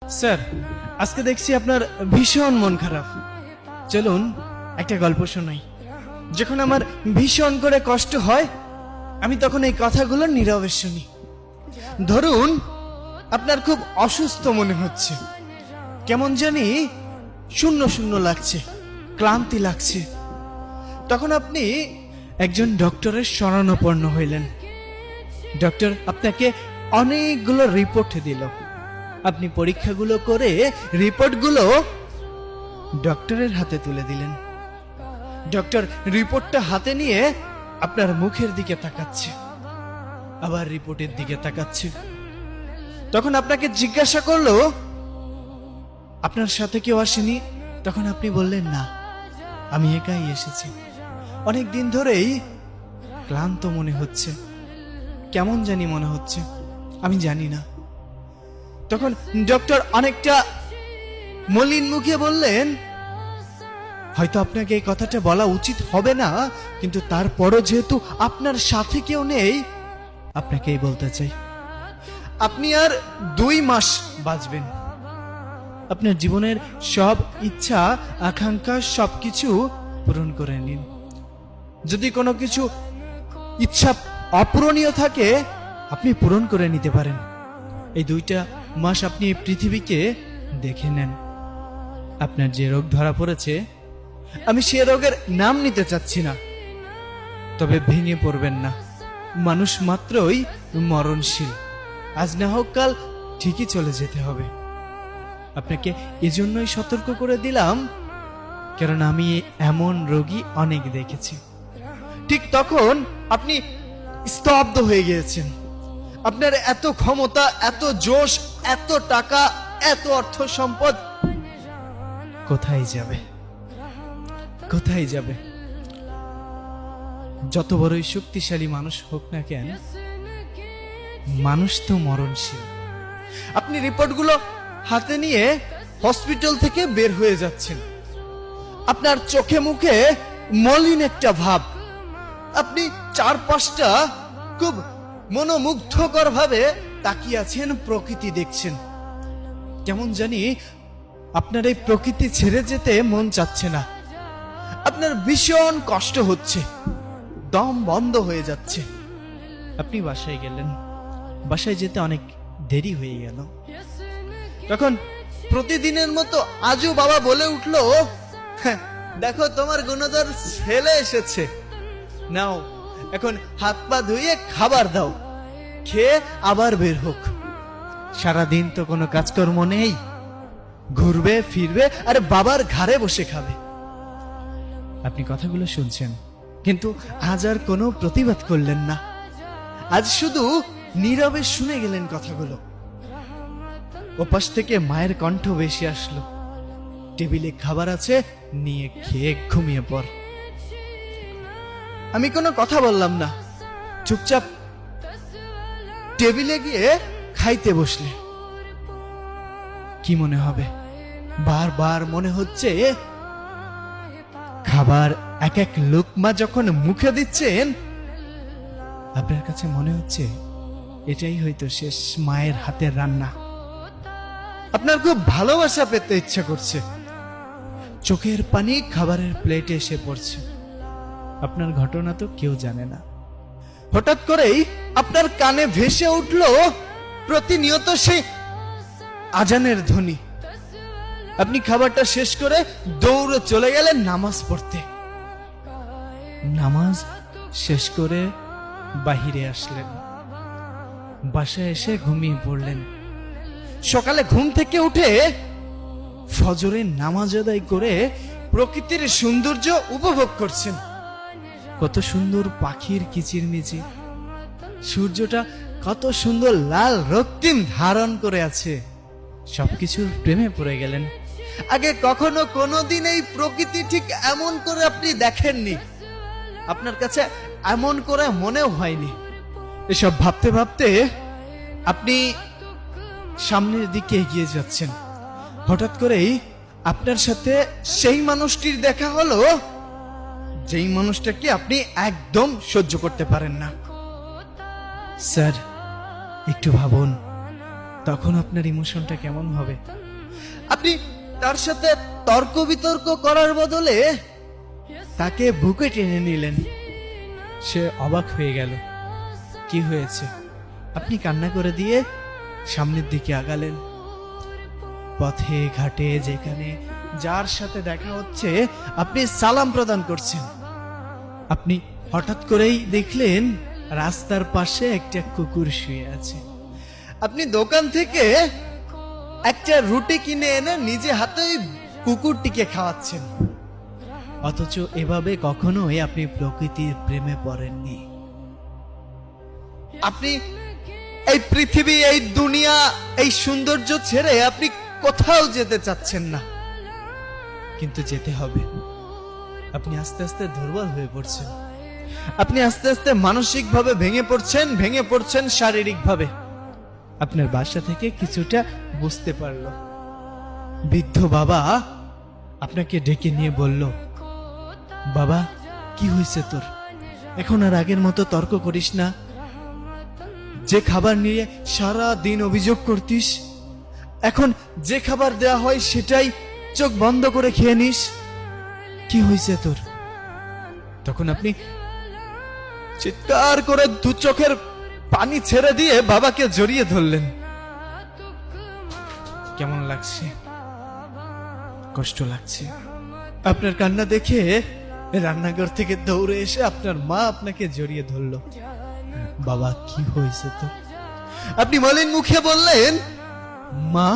Sir, আজকে দেখছি আপনার ভীষণ মন খারাপ। চলুন একটা গল্প শোনাই। যখন আমার ভীষণ করে কষ্ট হয়, আমি তখন এই কথাগুলো নীরবে শুনি। ধরুন আপনার খুব অসুস্থ মনে হচ্ছে, কেমন জানি শূন্য শূন্য লাগছে, ক্লান্তি লাগছে। তখন আপনি একজন ডক্টরের শরণাপন্ন হইলেন। ডক্টর আপনাকে অনেকগুলো রিপোর্ট দিল। আপনি পরীক্ষাগুলো করে রিপোর্টগুলো ডক্টরের হাতে তুলে দিলেন। ডক্টর রিপোর্টটা হাতে নিয়ে আপনার মুখের দিকে তাকাচ্ছে, আবার রিপোর্টের দিকে তাকাচ্ছে। তখন আপনাকে জিজ্ঞাসা করলো, আপনার সাথে কেউ আসেনি? তখন আপনি বললেন, না, আমি একাই এসেছি। অনেক দিন ধরেই ক্লান্ত মনে হচ্ছে, কেমন জানি মনে হচ্ছে, আমি জানি না। তখন ডক্টর অনেকটা মলিন মুখে বললেন, হয়তো আপনাকে এই কথাটা বলা উচিত হবে না, কিন্তু তারপরও যেহেতু আপনার সাথে কেউ নেই, আপনাকেই বলতে চাই, আপনি আর 2 মাস বাঁচবেন। আপনার জীবনের সব ইচ্ছা আকাঙ্ক্ষা সবকিছু পূরণ করে নিন। যদি কোনো কিছু ইচ্ছা অপূরণীয় থাকে, আপনি পূরণ করে নিতে পারেন। এই 2টা মাস আপনি এই পৃথিবীকে দেখে নেন। আপনার যে রোগ ধরা পড়েছে, আমি সে রোগের নাম নিতে চাচ্ছি না, তবে ভেঙে পড়বেন না। মানুষ মাত্রই মরণশীল, আজ না হোক কাল ঠিকই চলে যেতে হবে। আপনাকে এজন্যই সতর্ক করে দিলাম, কারণ আমি এমন রোগী অনেক দেখেছি। ঠিক তখন আপনি স্তব্ধ হয়ে গিয়েছেন। আপনার এত ক্ষমতা, এত জোশ, এত টাকা, এত অর্থ সম্পদ কোথায় যাবে? কোথায় যাবে? যত বড়ই শক্তিশালী মানুষ হোক না কেন, মানুষ তো মরণশীল। আপনি রিপোর্টগুলো হাতে নিয়ে হসপিটাল থেকে বের হয়ে যাচ্ছেন। আপনার চোখে মুখে মলিন একটা ভাব। আপনি চারপাশটা খুব মনোমুগ্ধকর ভাবে তাকিয়ে আছেন, প্রকৃতি দেখছেন। কেমন জানি আপনার এই প্রকৃতি ছেড়ে যেতে মন চাচ্ছে না। আপনার ভীষণ কষ্ট হচ্ছে, দম বন্ধ হয়ে যাচ্ছে। আপনি বাসায় গেলেন। বাসায় যেতে অনেক দেরি হয়ে গেল। তখন প্রতিদিনের মতো আজও বাবা বলে উঠলো, "হ্যাঁ, দেখো তোমার গুণধর ছেলে এসেছে, নাও এখন হাত পা ধুয়ে খাবার দাও, খেয়ে আবার বের হোক। সারাদিন তো কোনো কাজকর্ম নেই, ঘুরবে ফিরবে আর বাবার ঘাড়ে বসে খাবে।" আপনি কথাগুলো শুনছেন, কিন্তু আজ আর কোনো প্রতিবাদ করলেন না। আজ শুধু নীরবে শুনে গেলেন কথাগুলো। ওপাশ থেকে মায়ের কণ্ঠ ভেসে আসলো, টেবিলে খাবার আছে, নিয়ে খেয়ে ঘুমিয়ে পড়। আমি কোনো কথা বললাম না, চুপচাপ টেবিলে গিয়ে খাইতে বসলে। কি মনে হবে? বারবার মনে হচ্ছে খাবার এক এক লোকমা যখন মুখে দিচ্ছেন, আপনার কাছে মনে হচ্ছে এটাই হয়তো শেষ মায়ের হাতের রান্না। আপনার খুব ভালোবাসা পেতে ইচ্ছা করছে। চোখের পানি খাবারের প্লেটে এসে পড়ছে। আপনার ঘটনা তো কেউ জানে না। হঠাৎ করেই আপনার কানে ভেসে উঠলো প্রতিনিয়ত সেই আজানের ধ্বনি। আপনি খাবারটা শেষ করে দৌড়ে চলে গেলেন নামাজ পড়তে। নামাজ শেষ করে বাহিরে আসলেন। বাসায় এসে ঘুমিয়ে পড়লেন। সকালে ঘুম থেকে উঠে ফজরের নামাজ আদায় করে প্রকৃতির সৌন্দর্য উপভোগ করছেন। কত সুন্দর পাখির কিচিরমিচির, সূর্যটা কত সুন্দর লাল রক্তিম ধারণ করে আছে। সবকিছুর প্রেমে পড়ে গেলেন। আগে কখনো কোনোদিন এই প্রকৃতি ঠিক এমন করে আপনি দেখেননি, আপনার কাছে এমন করে মনেও হয়নি। এসব ভাবতে ভাবতে আপনি সামনের দিকে এগিয়ে যাচ্ছেন। হঠাৎ করেই আপনার সাথে সেই মানুষটির দেখা হলো, যেই মানুষটাকে আপনি একদম সহ্য করতে পারেন না। স্যার, একটু ভাবুন, তখন আপনার ইমোশনটা কেমন হবে? আপনি তার সাথে তর্ক বিতর্ক করার বদলে তাকে বুকে টেনে নিলেন। সে অবাক হয়ে গেল। কি হয়েছে? আপনি কান্না করে দিয়ে সামনের দিকে আগালেন। পথে ঘাটে যেখানে যার সাথে দেখা হচ্ছে আপনি সালাম প্রদান করছেন। আপনি হঠাৎ করেই দেখলেন রাস্তার পাশে একটা কুকুর শুয়ে আছে। আপনি দোকান থেকে একটা রুটি কিনে এনে নিজে হাতে ওই কুকুরটিকে খাওয়াচ্ছেন। অথচ এভাবে কখনোই আপনি প্রকৃতির প্রেমে পড়েননি। আপনি এই পৃথিবী, এই দুনিয়া, এই সৌন্দর্য ছেড়ে আপনি কোথাও যেতে চাচ্ছেন না, কিন্তু যেতে হবে। আপনি আস্তে আস্তে দুর্বল হয়ে পড়ছেন। আপনি আস্তে আস্তে মানসিকভাবে ভেঙে পড়ছেন শারীরিকভাবে। আপনার বাসা থেকে কিছুটা বুঝতে পারলো। বৃদ্ধ বাবা আপনাকে ডেকে নিয়ে বলল, বাবা কি হয়েছে তোর? এখন আর আগের মতো তর্ক করিস না। যে খাবার নিয়ে সারা দিন অভিযোগ করতিস, এখন যে খাবার দেয়া হয় সেটাই চোখ বন্ধ করে খেয়ে নিস। কি হয়েছে তোর? তখন আপনি চিৎকার করে দু চোখের পানি ছেড়ে দিয়ে বাবাকে জড়িয়ে ধরলেন। কেমন লাগছে? কষ্ট লাগছে। আপনার কান্না দেখে রান্নাঘর থেকে দৌড়ে এসে আপনার মা আপনাকে জড়িয়ে ধরলো। বাবা কি হয়েছে তো? আপনি মলিন মুখে বললেন, মা